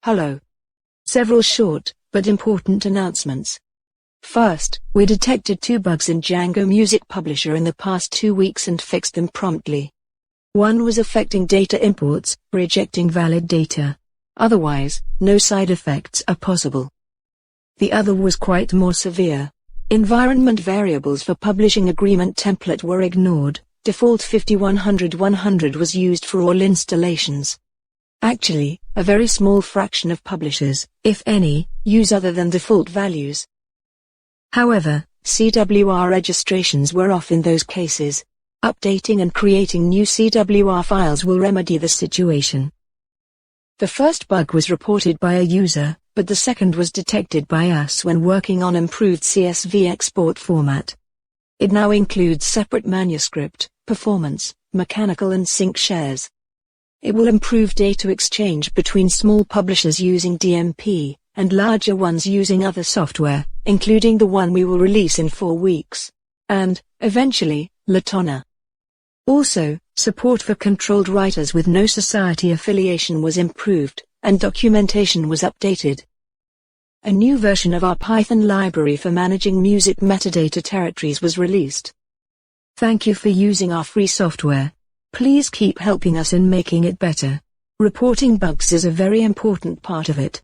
Hello. Several short, but important announcements. First, we detected 2 bugs in Django Music Publisher in the past 2 weeks and fixed them promptly. One was affecting data imports, rejecting valid data. Otherwise, no side effects are possible. The other was quite more severe. Environment variables for publishing agreement template were ignored. Default 5100-100 was used for all installations. Actually, a very small fraction of publishers, if any, use other than default values. However, CWR registrations were off in those cases. Updating and creating new CWR files will remedy the situation. The first bug was reported by a user, but the second was detected by us when working on improved CSV export format. It now includes separate manuscript, performance, mechanical and sync shares. It will improve data exchange between small publishers using DMP, and larger ones using other software, including the one we will release in 4 weeks. And, eventually, Latona. Also, support for controlled writers with no society affiliation was improved, and documentation was updated. A new version of our Python library for managing music metadata territories was released. Thank you for using our free software. Please keep helping us in making it better. Reporting bugs is a very important part of it.